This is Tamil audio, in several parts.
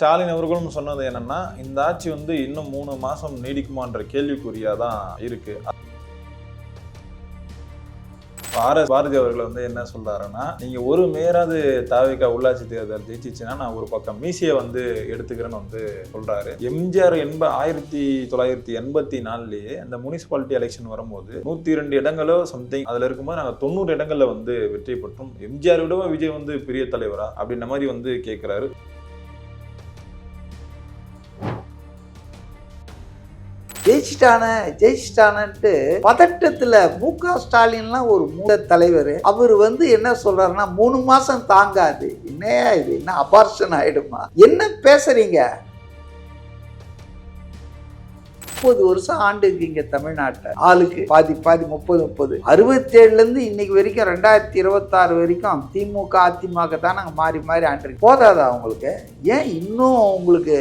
ஸ்டாலின் அவர்களும் சொன்னது என்னன்னா, இந்த ஆட்சி இன்னும் 3 மாசம் நீடிக்குமான்ற கேள்விக்குறியா தான் இருக்கு. பாரதி அவர்கள் என்ன சொல்றாருன்னா, நீங்க ஒரு மேயராவது தாவேகா உள்ளாட்சி தேர்தல் ஜெயிச்சிச்சுன்னா நான் ஒரு பக்கம் மீசியை எடுத்துக்கிறேன்னு சொல்றாரு. எம்ஜிஆர் 1984லயே அந்த முனிசிபாலிட்டி எலெக்ஷன் வரும்போது 102 இடங்களோ சம்திங் அதுல இருக்கும்போது நாங்க 90 இடங்கள்ல வெற்றி பெற்றோம். எம்ஜிஆர் விட விஜய் பெரிய தலைவரா அப்படின்ற மாதிரி கேட்கிறாரு. ஜெயிச்சிட்டானன்ட்டு பதட்டத்துல மு.க. ஸ்டாலின்லாம் ஒரு மூல தலைவர். அவர் என்ன சொல்றாருன்னா 3 மாசம் தாங்காது. என்னையா இது, என்ன அபார்ஷன் ஆயிடுமா, என்ன பேசுறீங்க? 30 வருஷம் ஆண்டு இருக்கீங்க தமிழ்நாட்டில். ஆளுக்கு பாதி 30 67ல இருந்து இன்னைக்கு வரைக்கும் 2026 வரைக்கும் திமுக அதிமுக தான் நாங்கள் மாறி மாறி ஆண்டு. போதாதா உங்களுக்கு? ஏன் இன்னும் உங்களுக்கு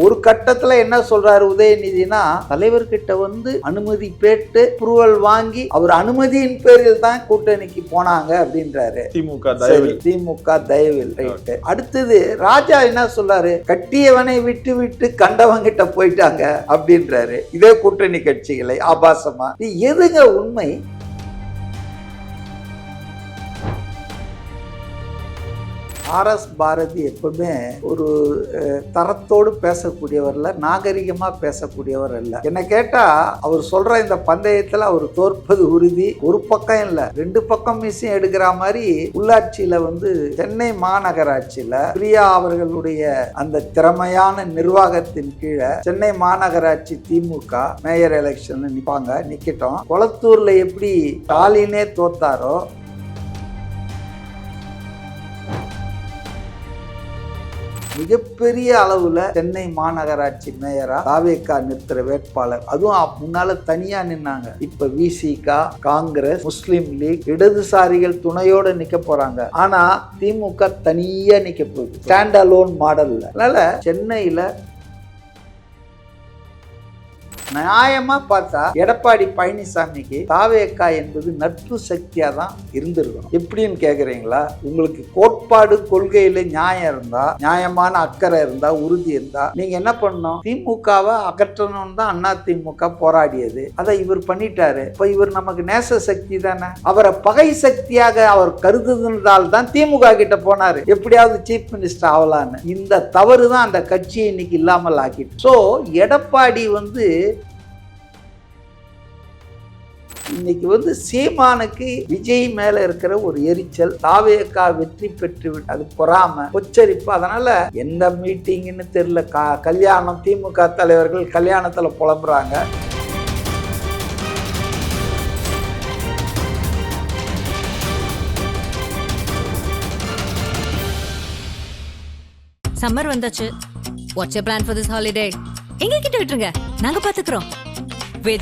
ஒரு கட்டத்துல என்ன சொல்றாரு உதயநிதினா, தலைவர்கிட்ட அனுமதி பெற்று அப்ரூவல் வாங்கி அவர் அனுமதியின் பேரில் தான் கூட்டணிக்கு போனாங்க அப்படின்றாரு. திமுக தயவில். ரைட்டு. அடுத்தது ராஜா என்ன சொல்றாரு, கட்டியவனை விட்டு விட்டு கண்டவங்கிட்ட போயிட்டாங்க அப்படின்றாரு. இதே கூட்டணி கட்சிகளை ஆபாசமா. எதுங்க உண்மை? ஆர்.எஸ். பாரதி எப்பவுமே ஒரு தரத்தோடு பேசக்கூடியவர் இல்ல, நாகரிகமா பேசக்கூடியவர் இல்ல. என்ன கேட்டா அவர் சொல்ற இந்த பந்தயத்துல அவர் தோற்பது உறுதி. ஒரு பக்கம் இல்ல, 2 பக்கம் மிஷின் எடுக்கிற மாதிரி உள்ளாட்சியில சென்னை மாநகராட்சியில பிரியா அவர்களுடைய அந்த திறமையான நிர்வாகத்தின் கீழே சென்னை மாநகராட்சி திமுக மேயர் எலெக்ஷன் நிக்கட்டும். கொளத்தூர்ல எப்படி ஸ்டாலினே தோத்தாரோ, மிகப்பெரிய அளவுல சென்னை மாநகராட்சி மேயரா தாவேகா நிறுத்துற வேட்பாளர், அதுவும் முன்னால தனியா நின்னாங்க. இப்ப விசிகா, காங்கிரஸ், முஸ்லிம் லீக், இடதுசாரிகள் துணையோட நிக்க போறாங்க. ஆனா திமுக தனியா நிக்க போகுது, ஸ்டாண்ட் அலோன் மாடல்ல. அதனால சென்னையில நியாயமா பார்த்தா எடப்பாடி பழனிசாமிக்கு தாவேகா என்பது நட்பு சக்தியா தான் இருந்திருக்கும். எப்படின்னு கேக்குறீங்களா? உங்களுக்கு கோட்பாடு கொள்கையில நியாயம் இருந்தா, நியாயமான அக்கறை இருந்தா, உறுதி இருந்தா நீங்க என்ன பண்ணணும்? திமுகவை அகற்றணும்னு தான் அண்ணா திமுக போராடியது. அதை இவர் பண்ணிட்டாரு. இப்ப இவர் நமக்கு நேச சக்தி தானே. அவரை பகை சக்தியாக அவர் கருதுதால் தான் திமுக கிட்ட போனாரு, எப்படியாவது சீஃப் மினிஸ்டர் ஆகலான்னு. இந்த தவறு தான் அந்த கட்சியை இன்னைக்கு இல்லாமல் ஆக்கிட்டு. சோ எடப்பாடி இன்னைக்கு சீமானுக்கு விஜய் மேல இருக்கிற ஒரு எரிச்சல், தாவேகா வெற்றி பெற்று விட்டு அது பொறாம உச்சரிப்பு. அதனால எந்த மீட்டிங்னு தெரியல, கல்யாணம், திமுக தலைவர்கள் கல்யாணத்துல புலம்புறாங்க. சம்மர் வந்தாச்சு. What's your plan for this holiday? எங்க கிட்ட விட்டுருங்க, நாங்க பாத்துக்கிறோம்.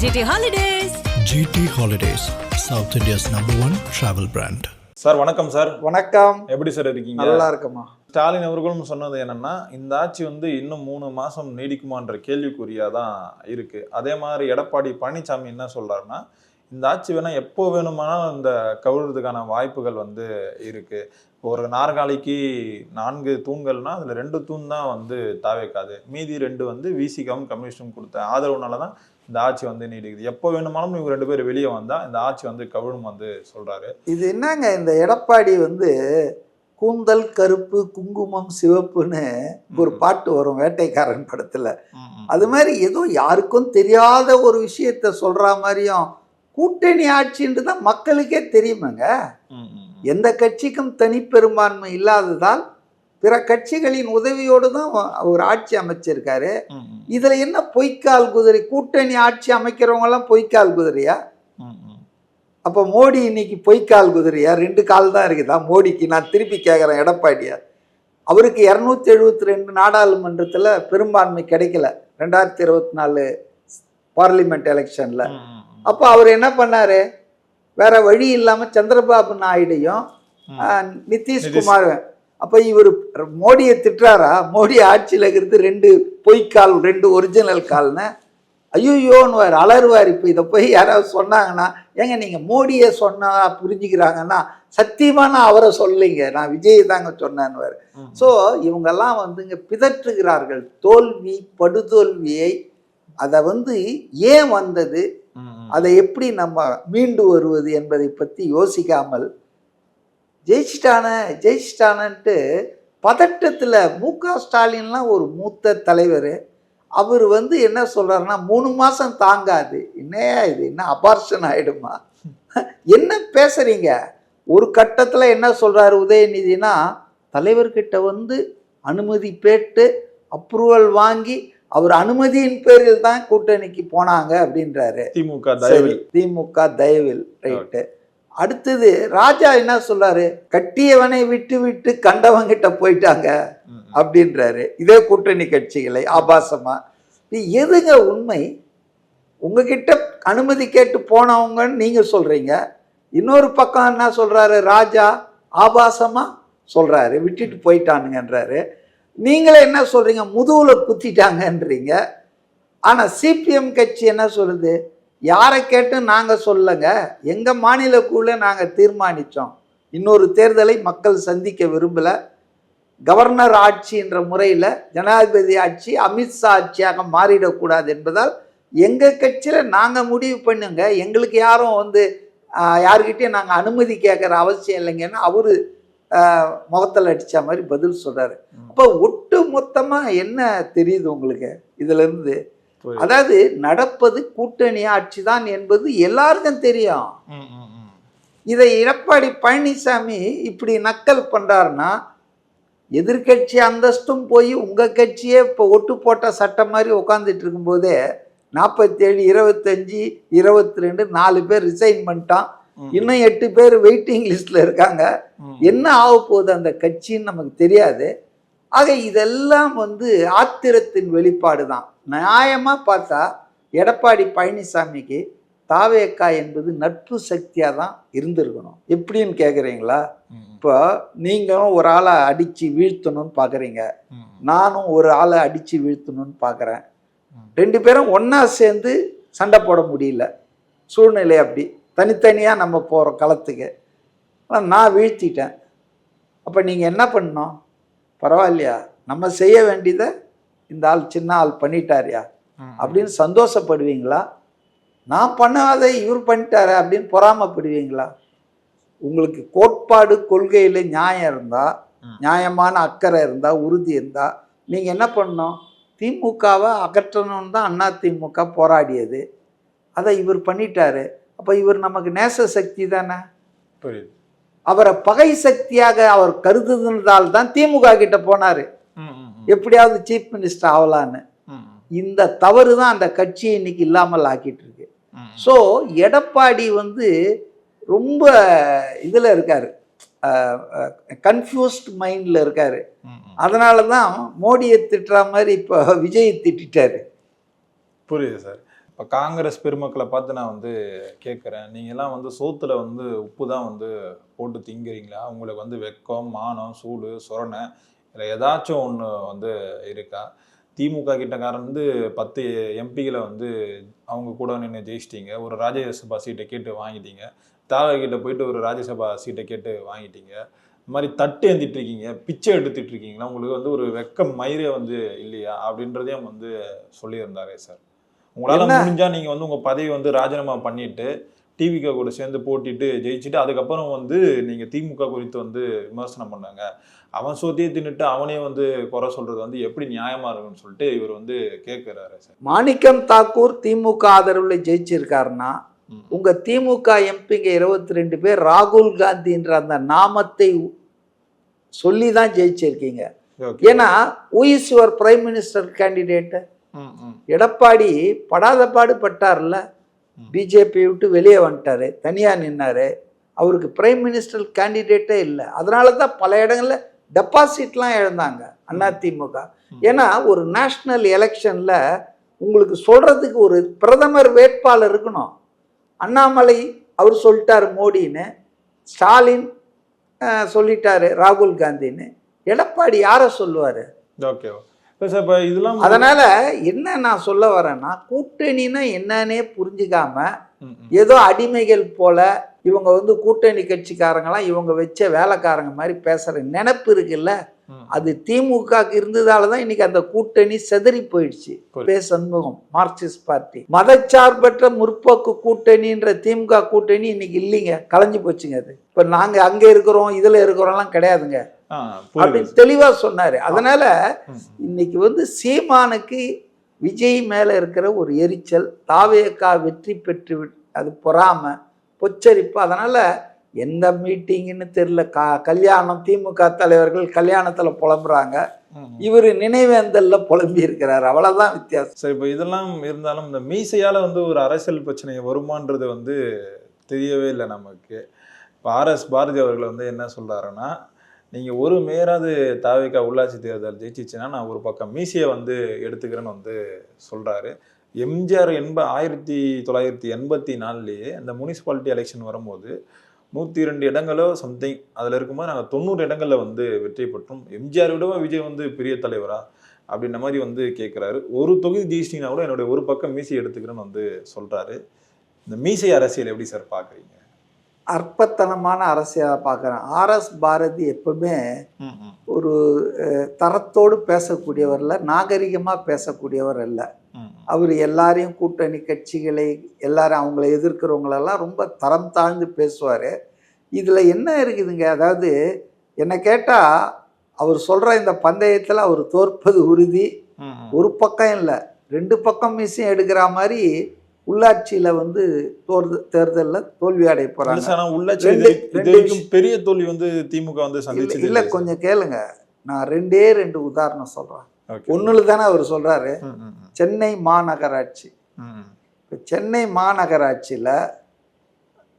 GT Holidays. GT Holidays, South India's #1 travel brand. Sir வணக்கம் சார். வணக்கம். எப்படி சார் இருக்கீங்க? நல்லா இருக்கமா. ஸ்டாலின் அவர்களும் சொன்னது என்னன்னா, இந்த ஆட்சி இன்னும் 3 மாசம் நீடிக்குமான்ற கேள்விக்குறியா தான் இருக்கு. அதே மாதிரி எடப்பாடி பழனிசாமி என்ன சொல்றாருன்னா, இந்த ஆட்சி எப்போ வேணுமானாலும் இந்த கவுறதுக்கான வாய்ப்புகள் இருக்கு. ஒரு நாற்காலிக்கு 4 தூண்கள்னா அதுல 2 தூண் தான் தாவேக்காது, மீதி 2 விசிகாவும் கம்யூனிஸ்டும் கொடுத்த ஆதரவுனால தான் இந்த ஆட்சி நீடிக்குது. எப்போ வேணுமானாலும் இவங்க 2 பேர் வெளியே வந்தா இந்த ஆட்சி கவிழும் சொல்றாரு. இது என்னங்க, இந்த எடப்பாடி கூந்தல் கருப்பு குங்குமம் சிவப்புன்னு ஒரு பாட்டு வரும் வேட்டைக்காரன் படத்துல. அது மாதிரி ஏதோ யாருக்கும் தெரியாத ஒரு விஷயத்த சொல்ற மாதிரியும், கூட்டணி ஆட்சின்றது தான் மக்களுக்கே தெரியுமாங்க. எந்த கட்சிக்கும் தனிப்பெரும்பான்மை இல்லாததால் பிற கட்சிகளின் உதவியோடு தான் ஒரு ஆட்சி அமைச்சிருக்காரு. இதுல என்ன பொய்க்கால் குதிரை? கூட்டணி ஆட்சி அமைக்கிறவங்க எல்லாம் பொய்க்கால் குதிரையா? அப்ப மோடி இன்னைக்கு பொய்க்கால் குதிரையா? 2 கால் தான் இருக்குதா மோடிக்கு? நான் திருப்பி கேட்கிறேன் எடப்பாடியார். அவருக்கு 272 நாடாளுமன்றத்துல பெரும்பான்மை கிடைக்கல 2024 பார்லிமெண்ட் எலெக்ஷன்ல. அப்ப அவர் என்ன பண்ணாரு? வேற வழி இல்லாம சந்திரபாபு நாயுடையும் நிதிஷ்குமார். அப்ப இவர் மோடியை திட்டுறாரா? மோடி ஆட்சியில இருந்து 2 பொய்க்கால் 2 ஒரிஜினல் கால்னு ஐயோன்னு அலறுவார். இப்போ இதை போய் யாராவது சொன்னாங்கன்னா, ஏங்க நீங்கள் மோடியை சொன்னா புரிஞ்சுக்கிறாங்கன்னா, சத்தியமாக நான் அவரை சொல்லலைங்க, நான் விஜய் தாங்க சொன்னேன்னுவார். ஸோ இவங்கெல்லாம் வந்துங்க பிதற்றுகிறார்கள் தோல்வி, படுதோல்வியை. அதை வந்து ஏன் வந்தது, அதை எப்படி நம்ம மீண்டு வருவது என்பதை பற்றி யோசிக்காமல் ஜெயிச்சிட்டானன்ட்டு பதட்டத்தில் மு.க. ஸ்டாலின்லாம் ஒரு மூத்த தலைவர். அவர் வந்து என்ன சொல்கிறாருன்னா 3 மாதம் தாங்காது. என்னையா இது, என்ன அபார்ஷன் ஆகிடுமா, என்ன பேசுகிறீங்க? ஒரு கட்டத்தில் என்ன சொல்கிறாரு உதயநிதினா, தலைவர்கிட்ட வந்து அனுமதி பெற்று அப்ரூவல் வாங்கி அவர் அனுமதியின் பேரில் தான் கூட்டணிக்கு போனாங்க அப்படின்றாரு. திமுக தயவில் ரைட்டு. அடுத்தது ராஜா என்ன சொல்றாரு, கட்டியவனை விட்டு விட்டு கண்டவங்கிட்ட போயிட்டாங்க அப்படின்றாரு. இதே கூட்டணி கட்சிகளை ஆபாசமா. எதுங்க உண்மை? உங்ககிட்ட அனுமதி கேட்டு போனவங்கன்னு நீங்க சொல்றீங்க. இன்னொரு பக்கம் என்ன சொல்றாரு ராஜா, ஆபாசமா சொல்றாரு, விட்டுட்டு போயிட்டானுங்கன்றாரு. நீங்களே என்ன சொல்றீங்க, முதுகுல குத்திட்டாங்கன்றீங்க. ஆனா சிபிஎம் கட்சி என்ன சொல்லுது, யாரை கேட்டு நாங்கள் சொல்லங்க, எங்கள் மாநில குழுல நாங்கள் தீர்மானித்தோம், இன்னொரு தேர்தலை மக்கள் சந்திக்க விரும்பலை, கவர்னர் ஆட்சி என்ற முறையில் ஜனாதிபதி ஆட்சி அமித்ஷா ஆட்சியாக மாறிடக்கூடாது என்பதால் எங்கள் கட்சியில் நாங்கள் முடிவு பண்ணுங்க, எங்களுக்கு யாரும் வந்து யாருக்கிட்டையும் நாங்கள் அனுமதி கேட்குற அவசியம் இல்லைங்கன்னா அவரு முகத்தில் அடித்த மாதிரி பதில் சொல்கிறாரு. அப்போ ஒட்டு மொத்தமாக என்ன தெரியுது உங்களுக்கு இதிலிருந்து? அதாவது நடப்பது கூட்டணி ஆட்சி தான் என்பது எல்லாருக்கும் தெரியும். இதை எடப்பாடி பழனிசாமி இப்படி நக்கல் பண்றாருன்னா, எதிர்கட்சி அந்தஸ்தும் போய் உங்க கட்சியே இப்போ ஒட்டு போட்ட சட்டம் மாதிரி உட்காந்துட்டு இருக்கும்போதே 47, 25, 22 4 பேர் ரிசைன் பண்ணிட்டான். இன்னும் 8 பேர் வெயிட்டிங் லிஸ்ட்ல இருக்காங்க. என்ன ஆக போகுது அந்த கட்சின்னு நமக்கு தெரியாது. ஆக இதெல்லாம் வந்து ஆத்திரத்தின் வெளிப்பாடு தான். நியாயமாக பார்த்தா எடப்பாடி பழனிசாமிக்கு தாவேக்கா என்பது நட்பு சக்தியாக தான் இருந்திருக்கணும். எப்படின்னு கேட்குறீங்களா? இப்போ நீங்களும் ஒரு ஆளை அடித்து வீழ்த்தணும்னு பார்க்குறீங்க, நானும் ஒரு ஆளை அடித்து வீழ்த்தணும்னு பார்க்குறேன். 2 பேரும் ஒன்றா சேர்ந்து சண்டை போட முடியல, சூழ்நிலை அப்படி. தனித்தனியாக நம்ம போகிறோம் களத்துக்கு. ஆனால் நான் வீழ்த்திட்டேன். அப்போ நீங்கள் என்ன பண்ணணும்? பரவாயில்லையா, நம்ம செய்ய வேண்டியதை இந்த ஆள் சின்ன ஆள் பண்ணிட்டாரியா அப்படின்னு சந்தோஷப்படுவீங்களா? நான் பண்ணாத இவர் பண்ணிட்டாரு அப்படின்னு பொறாமப்படுவீங்களா? உங்களுக்கு கோட்பாடு கொள்கையில் நியாயம் இருந்தால், நியாயமான அக்கறை இருந்தால், உறுதி இருந்தால் நீங்கள் என்ன பண்ணணும்? திமுகவை அகற்றணும்னு தான் அதிமுக போராடியது. அதை இவர் பண்ணிட்டாரு. அப்போ இவர் நமக்கு நேச சக்தி தானே. அவரை பகை சக்தியாக அவர் கருதுனதால் தான் திமுக கிட்ட போனாரு, எப்படியாவது சீஃப் மினிஸ்டர் ஆகலான்னு. இந்த தவறு தான் அந்த கட்சியை இன்னைக்கு இல்லாமல் ஆக்கிட்டு இருக்கு. ஸோ எடப்பாடி வந்து ரொம்ப இதில் இருக்காரு, கன்ஃபியூஸ்ட் மைண்டில் இருக்காரு. அதனால தான் மோடியை திட்டுற மாதிரி இப்போ விஜய் திட்டாரு. புரியுது சார். இப்போ காங்கிரஸ் பெருமக்களை பார்த்து நான் வந்து கேட்குறேன், நீங்கள்லாம் வந்து சோத்துல வந்து உப்பு தான் வந்து போட்டு திங்கிறீங்களா? உங்களுக்கு வந்து வெக்கம், மானம், சூடு, சொரணை இல்லை ஏதாச்சும் ஒன்று வந்து இருக்கா? திமுக கிட்டக்காரன் வந்து 10 எம்பிகளை வந்து அவங்க கூட நின்று ஜெயிச்சிட்டீங்க, ஒரு ராஜ்யசபா சீட்டை கேட்டு வாங்கிட்டீங்க. தாவகிட்ட போயிட்டு ஒரு ராஜ்யசபா சீட்டை கேட்டு வாங்கிட்டீங்க. இந்த மாதிரி தட்டு ஏந்திட்டு இருக்கீங்க, பிச்சை எடுத்துட்டு இருக்கீங்களா? உங்களுக்கு வந்து ஒரு வெக்கம் மயிரே வந்து இல்லையா அப்படின்றதையும் வந்து சொல்லியிருந்தாரே சார். உங்களால முடிஞ்சா நீங்க வந்து உங்க பதவி வந்து ராஜினாமா பண்ணிட்டு டிவிக கூட சேர்ந்து போட்டிட்டு ஜெயிச்சுட்டு அதுக்கப்புறம் வந்து நீங்க திமுக குறித்து வந்து விமர்சனம் பண்ணாங்க. அவன் சோத்தியை தின்னுட்டு அவனே வந்து குறை சொல்றது வந்து எப்படி நியாயமா இருக்குன்னு சொல்லிட்டு இவர் வந்து கேட்கிறாரு சார். மாணிக்கம் தாக்கூர் திமுக ஆதரவுல ஜெயிச்சிருக்காருன்னா, உங்க திமுக எம்பிங்க 22 பேர் ராகுல் காந்தின்ற அந்த நாமத்தை சொல்லி தான் ஜெயிச்சிருக்கீங்க. ஏன்னா who is your prime minister candidate? Edappadi படாத பாடு பட்டார்ல, பிஜேபி விட்டு வெளியே வந்துட்டாரு, தனியா நின்னாரு, அவருக்கு பிரைம் மினிஸ்டர் கேண்டிடேட்டே இல்லை. அதனால தான் பல இடங்கள்ல டெபாசிட்லாம் இழந்தாங்க அதிமுக. ஏன்னா ஒரு நேஷனல் எலெக்ஷன்ல உங்களுக்கு சொல்றதுக்கு ஒரு பிரதமர் வேட்பாளர் இருக்கணும். அண்ணாமலை அவர் சொல்லிட்டாரு மோடின்னு, ஸ்டாலின் சொல்லிட்டாரு ராகுல் காந்தின்னு, எடப்பாடி யாரை சொல்லுவாரு? ஓகே. இப்ப இதெல்லாம் அதனால என்ன நான் சொல்ல வரேன்னா, கூட்டணின்னா என்னன்னே புரிஞ்சுக்காம ம், ம். ஏதோ அடிமைகள் போல இவங்க வந்து கூட்டணி கட்சிக்காரங்களாம் இவங்க வச்ச வேலைக்காரங்க மாதிரி பேசுற நினைப்பு இருக்குல்ல, ம். அது திமுகக்கு இருந்ததால தான் இன்னைக்கு அந்த கூட்டணி செதறி போயிடுச்சு. பே சண்முகம் மார்க்சிஸ்ட் பார்ட்டி மதச்சார்பற்ற முற்போக்கு கூட்டணின்ற திமுக கூட்டணி இன்னைக்கு இல்லைங்க, கலைஞ்சு போச்சுங்க. அது இப்ப நாங்க அங்க இருக்கிறோம் இதுல இருக்கிறோம்லாம் கிடையாதுங்க அப்படின்னு தெளிவா சொன்னாரு. அதனால இன்னைக்கு வந்து சீமானுக்கு விஜய் மேல இருக்கிற ஒரு எரிச்சல், தாவேகா வெற்றி பெற்று அது பொறாம பொச்சரிப்பு. அதனால எந்த மீட்டிங்னு தெரியல, கல்யாணம் திமுக தலைவர்கள் கல்யாணத்துல புலம்புறாங்க, இவர் நினைவேந்தல்ல புலம்பி இருக்கிறார், அவ்வளவுதான் வித்தியாசம். சரி, இப்போ இதெல்லாம் இருந்தாலும் இந்த மீசையால வந்து ஒரு அரசியல் பிரச்சனை வருமானது வந்து தெரியவே இல்லை நமக்கு. இப்போ ஆர்எஸ் பாரதி அவர்கள் வந்து என்ன சொல்றாருன்னா, நீங்க ஒரு மேயராவது தாவேகா உள்ளாட்சி தேர்தல் ஜெயிச்சிச்சுன்னா நான் ஒரு பக்கம் மீசையை வந்து எடுத்துக்கிறேன்னு வந்து சொல்றாரு. எம்ஜிஆர் 1984 அந்த முனிசிபாலிட்டி எலெக்ஷன் வரும்போது 102 இடங்களோ சம்திங் அதில் இருக்கும்போது நாங்கள் 90 இடங்களில் வந்து வெற்றி பெற்றோம். எம்ஜிஆர் விடவா விஜய் வந்து பெரிய தலைவரா அப்படின்ற மாதிரி வந்து கேட்குறாரு. ஒரு தொகுதி ஜெயிச்சிட்டிங்கன்னா கூட என்னுடைய ஒரு பக்கம் மீசை எடுத்துக்கிறேன்னு வந்து சொல்றாரு. இந்த மீசை அரசியல் எப்படி சார் பார்க்குறீங்க? அற்பத்தனமான அரசியலை பார்க்குறேன். ஆர்எஸ் பாரதி எப்பவுமே ஒரு தரத்தோடு பேசக்கூடியவர்ல, நாகரிகமாக பேசக்கூடியவர் அல்ல. அவர் எல்லாரையும் கூட்டணி கட்சிகளை எல்லாரும் அவங்கள எதிர்க்கிறவங்களெல்லாம் ரொம்ப தரம் தாழ்ந்து பேசுவார். இதில் என்ன இருக்குதுங்க, அதாவது என்னை கேட்டால் அவர் சொல்கிற இந்த பந்தயத்தில் அவர் தோற்பது உறுதி. ஒரு பக்கம் இல்லை, 2 பக்கம் மிஷின் எடுக்கிற மாதிரி உள்ளாட்சியில வந்து தேர்தலில் தோல்வி அடைய போறாங்க. பெரிய தோல்வி வந்து திமுக வந்து சந்திச்சு இல்ல, கொஞ்சம் கேளுங்க, நான் 2 உதாரணம் சொல்றேன். ஒண்ணுல தானே அவர் சொல்றாரு, சென்னை மாநகராட்சி. சென்னை மாநகராட்சியில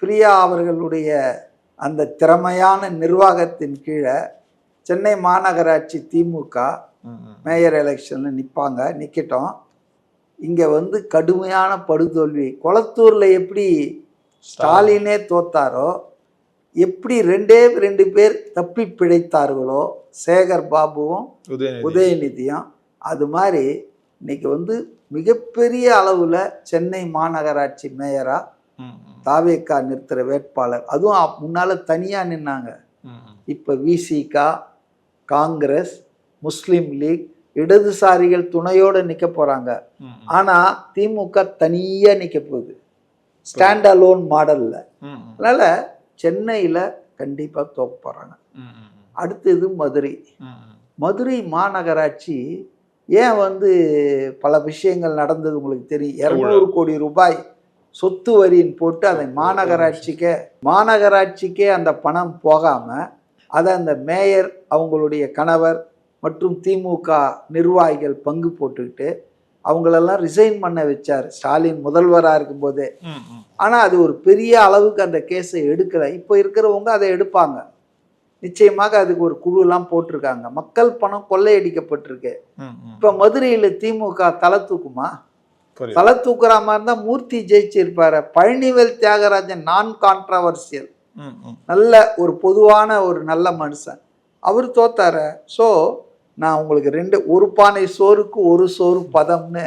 பிரியா அவர்களுடைய அந்த திறமையான நிர்வாகத்தின் கீழே சென்னை மாநகராட்சி திமுக மேயர் எலெக்ஷன்ல நிக்கட்டும். இங்க வந்து கடுமையான படுதோல்வி. கொளத்தூர்ல எப்படி ஸ்டாலினே தோத்தாரோ, எப்படி 2 பேர் தப்பி பிழைத்தார்களோ, சேகர் பாபுவும் உதயநிதியும், அது மாதிரி இன்னைக்கு வந்து மிகப்பெரிய அளவுல சென்னை மாநகராட்சி மேயரா தாவேகா நிறுத்துற வேட்பாளர், அதுவும் முன்னால தனியா நின்னாங்க. இப்ப விசிகா, காங்கிரஸ், முஸ்லிம் லீக், இடதுசாரிகள் துணையோட நிக்க போறாங்க. ஆனா திமுக தனியா நிக்க போகுது, ஸ்டாண்ட் அலோன் மாடல்ல. அதனால சென்னையில கண்டிப்பா தோக்க போறாங்க. அடுத்தது மதுரை மாநகராட்சி ஏன் வந்து பல விஷயங்கள் நடந்தது உங்களுக்கு தெரியும். 200 கோடி ரூபாய் சொத்து வரின்னு போட்டு அதை மாநகராட்சிக்கே அந்த பணம் போகாம அதை அந்த மேயர் அவங்களுடைய கணவர் மற்றும் திமுக நிர்வாகிகள் பங்கு போட்டுக்கிட்டு அவங்களெல்லாம் ரிசைன் பண்ண வச்சார் ஸ்டாலின் முதல்வராக இருக்கும்போதே. ஆனால் அது ஒரு பெரிய அளவுக்கு அந்த கேஸை எடுக்கலை. இப்போ இருக்கிறவங்க அதை எடுப்பாங்க நிச்சயமாக. அதுக்கு ஒரு குழுலாம் போட்டிருக்காங்க. மக்கள் பணம் கொள்ளையடிக்கப்பட்டிருக்கு. இப்போ மதுரையில் திமுக தலை தூக்குமா? தலை தூக்குற மாதிரி இருந்தால் மூர்த்தி ஜெயிச்சிருப்பாரு. பழனிவேல் தியாகராஜன் நான் கான்ட்ரவர்சியல், நல்ல ஒரு பொதுவான ஒரு நல்ல மனுஷன், அவர் தோத்தார. ஸோ நான் உங்களுக்கு ஒரு பானை சோறுக்கு ஒரு சோறு பதம்னு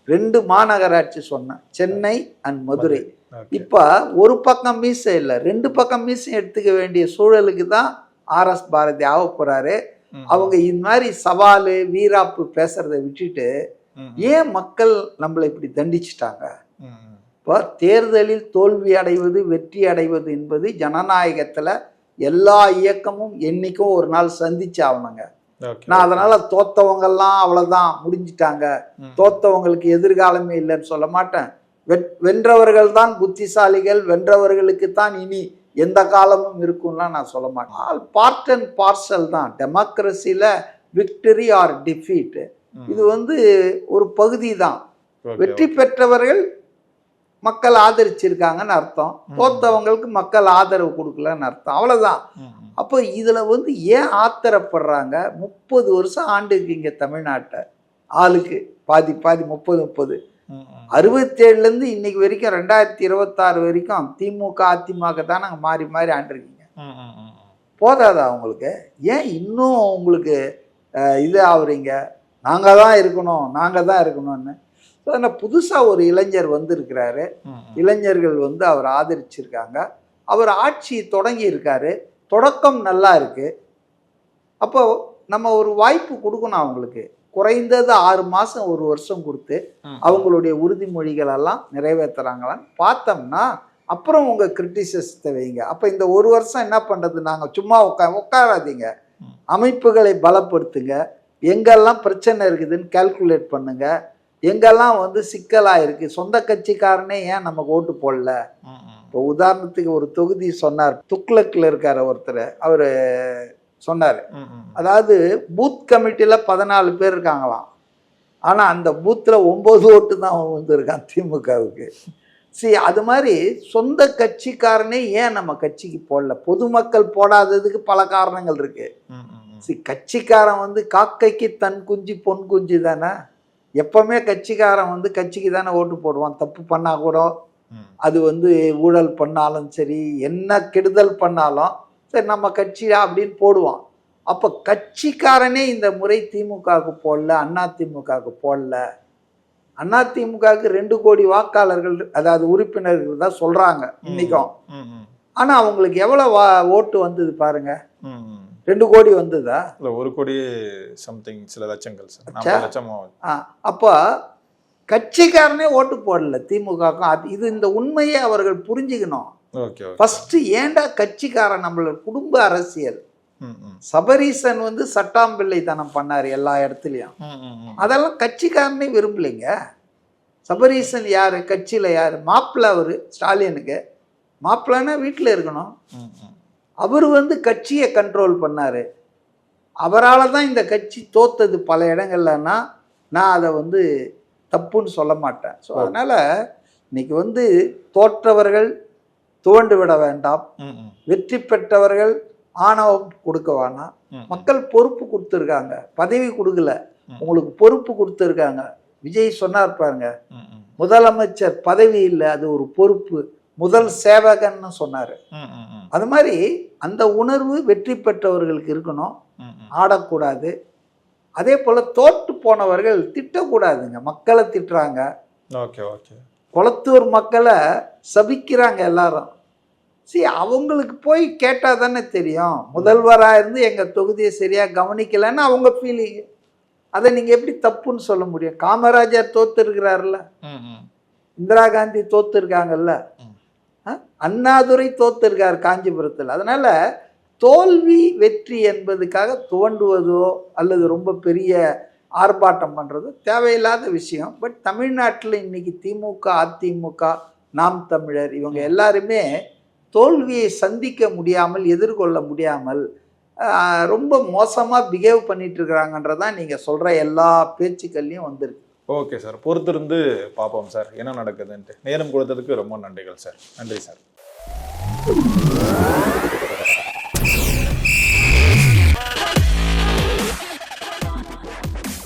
2 மாநகராட்சி சொன்னேன், சென்னை அண்ட் மதுரை. இப்போ ஒரு பக்கம் மீசை இல்லை, 2 பக்கம் மீசை எடுத்துக்க வேண்டிய சூழலுக்கு தான் ஆர்எஸ் பாரதி ஆக போறாரு. அவங்க இந்த மாதிரி சவாலு வீராப்பு பேசுறதை விட்டுட்டு ஏன் மக்கள் நம்மளை இப்படி தண்டிச்சிட்டாங்க? இப்போ தேர்தலில் தோல்வி அடைவது வெற்றி அடைவது என்பது ஜனநாயகத்துல எல்லா இயக்கமும் என்னைக்கும் ஒரு நாள் சந்திச்சு ஆகணுங்க. நான் அதனால தோத்தவங்கெல்லாம் அவ்வளவுதான் முடிஞ்சிட்டாங்க, தோத்தவங்களுக்கு எதிர்காலமே இல்லைன்னு சொல்ல மாட்டேன். வென்றவர்கள் தான் புத்திசாலிகள், வென்றவர்களுக்கு தான் இனி எந்த காலமும் இருக்கும்லாம் நான் சொல்ல மாட்டேன். ஆல் பார்ட் அண்ட் பார்சல் தான் டெமோக்ரஸியில் விக்டரி ஆர் டிஃபீட். இது வந்து ஒரு பகுதி தான். வெற்றி பெற்றவர்கள் மக்கள் ஆதரிச்சிருக்காங்கன்னு அர்த்தம், தோத்தவங்களுக்கு மக்கள் ஆதரவு கொடுக்கலன்னு அர்த்தம், அவ்வளோதான். அப்போ இதில் வந்து ஏன் ஆத்திரப்படுறாங்க? 30 வருஷம் ஆண்டு இருக்கீங்க தமிழ்நாட்டை, ஆளுக்கு பாதி 30 67லேருந்து இன்னைக்கு வரைக்கும் 2026 வரைக்கும் திமுக அதிமுக தான் நாங்கள் மாறி மாறி ஆண்டிருக்கீங்க. போதாதா உங்களுக்கு? ஏன் இன்னும் உங்களுக்கு இது ஆகுறீங்க? நாங்கள் தான் இருக்கணும்னு. ஸோ அதனால் புதுசாக ஒரு இளைஞர் வந்திருக்கிறாரு. இளைஞர்கள் வந்து அவர் ஆதரிச்சிருக்காங்க. அவர் ஆட்சி தொடங்கி இருக்காரு. தொடக்கம் நல்லா இருக்கு. அப்போ நம்ம ஒரு வாய்ப்பு கொடுக்கணும் அவங்களுக்கு. குறைந்தது 6 மாதம் 1 வருஷம் கொடுத்து அவங்களுடைய உறுதிமொழிகள் எல்லாம் நிறைவேற்றுறாங்களான்னு பார்த்தோம்னா அப்புறம் உங்கள் கிரிட்டிசிசத்தை வைங்க. அப்போ இந்த 1 வருஷம் என்ன பண்ணுறது? நாங்கள் சும்மா உட்காராதீங்க. அமைப்புகளை பலப்படுத்துங்க. எங்கெல்லாம் பிரச்சனை இருக்குதுன்னு கால்குலேட் பண்ணுங்க. எங்கெல்லாம் வந்து சிக்கலாக இருக்குது. சொந்த கட்சிக்காரனே ஏன் நமக்கு ஓட்டு போடல? இப்போ உதாரணத்துக்கு ஒரு தொகுதி சொன்னார். துக்ளக்கில் இருக்கார் ஒருத்தர். அவர் சொன்னார், அதாவது பூத் கமிட்டியில் 14 பேர் இருக்காங்களாம். ஆனால் அந்த பூத்தில் 9 ஓட்டு தான் வந்துருக்கான் திமுகவுக்கு. சரி, அது மாதிரி சொந்த கட்சிக்காரனே ஏன் நம்ம கட்சிக்கு போடல? பொதுமக்கள் போடாததுக்கு பல காரணங்கள் இருக்கு. சரி, கட்சிக்காரன் வந்து காக்கைக்கு தன் குஞ்சு பொன் குஞ்சு தானே. எப்பவுமே கட்சிக்காரன் வந்து கட்சிக்கு தானே ஓட்டு போடுவான். தப்பு பண்ணா கூட, அது வந்து ஊழல் பண்ணாலும் சரி, என்ன கெடுதல் பண்ணாலும் சரி, நம்ம கட்சியா அப்படின்னு போடுவான். அப்போ கட்சிக்காரனே இந்த முறை திமுகவுக்கு போடல, அதிமுகவுக்கு போடல. அதிமுகவுக்கு 2 கோடி வாக்காளர்கள், அதாவது உறுப்பினர்கள் தான் சொல்றாங்க இன்னைக்கும். ஆனா அவங்களுக்கு எவ்வளவு ஓட்டு வந்தது பாருங்க. 2 கோடி வந்ததா? 1 கோடி சம்திங், சில லட்சங்கள் சார். 40 லட்சம். அப்போ கட்சிக்காரனே ஓட்டு போடல திமுகவுக்கும். இது இந்த உண்மையை அவர்கள் புரிஞ்சுக்கணும். ஃபர்ஸ்ட் ஏண்டா கட்சிக்காரன் நம்மளோட குடும்ப அரசியல். சபரீசன் வந்து சட்டாம்பிள்ளைத்தனம் பண்ணாரு எல்லா இடத்துலயும். அதெல்லாம் கட்சிக்காரனே விரும்பலைங்க. சபரீசன் யாரு? கட்சியில யாரு? மாப்பிள்ள. அவரு ஸ்டாலினுக்கு மாப்பிள்ளனா வீட்டில் இருக்கணும். அவர் வந்து கட்சியை கண்ட்ரோல் பண்ணாரு. அவரால் தான் இந்த கட்சி தோத்தது பல இடங்கள்லன்னா நான் அதை வந்து தப்புன்னு சொல்ல மாட்டேன். ஸோ அதனால இன்னைக்கு வந்து தோற்றவர்கள் துவண்டு விட வேண்டாம். வெற்றி பெற்றவர்கள் ஆணவம் கொடுக்க வேணாம். மக்கள் பொறுப்பு கொடுத்துருக்காங்க, பதவி கொடுக்கல, உங்களுக்கு பொறுப்பு கொடுத்துருக்காங்க. விஜய் சொன்னார் பாருங்க, முதலமைச்சர் பதவி இல்லை, அது ஒரு பொறுப்பு, முதல் சேவகன்னு சொன்னாரு. அது மாதிரி அந்த உணர்வு வெற்றி பெற்றவர்களுக்கு இருக்கணும். ஆடக்கூடாது. அதே போல தோற்று போனவர்கள் திட்டக்கூடாதுங்க. மக்களை திட்டுறாங்க. கொளத்தூர் மக்களை சபிக்கிறாங்க எல்லாரும். சரி, அவங்களுக்கு போய் கேட்டால் தானே தெரியும். முதல்வராக இருந்து எங்கள் தொகுதியை சரியாக கவனிக்கலைன்னு அவங்க ஃபீலிங். அதை நீங்கள் எப்படி தப்புன்னு சொல்ல முடியும்? காமராஜர் தோத்து இருக்கிறாருல்ல, இந்திரா காந்தி தோத்து இருக்காங்கல்ல, அண்ணாதுரை தோத்து இருக்கார் காஞ்சிபுரத்தில். அதனால தோல்வி வெற்றி என்பதுக்காக துவண்டுவதோ அல்லது ரொம்ப பெரிய ஆர்ப்பாட்டம் பண்ணுறதோ தேவையில்லாத விஷயம். பட் தமிழ்நாட்டில் இன்னைக்கு திமுக, அதிமுக, நாம் தமிழர் இவங்க எல்லாருமே தோல்வியை சந்திக்க முடியாமல், எதிர்கொள்ள முடியாமல் ரொம்ப மோசமாக பிஹேவ் பண்ணிட்டு இருக்கிறாங்கன்றதான் நீங்கள் சொல்கிற எல்லா பேச்சுக்கள்லையும் வந்திருக்கு. ஓகே சார், பொறுத்திருந்து பார்ப்போம் சார் என்ன நடக்குதுன்ட்டு. நேரம் கொடுத்ததுக்கு ரொம்ப நன்றிகள் சார். நன்றி சார்.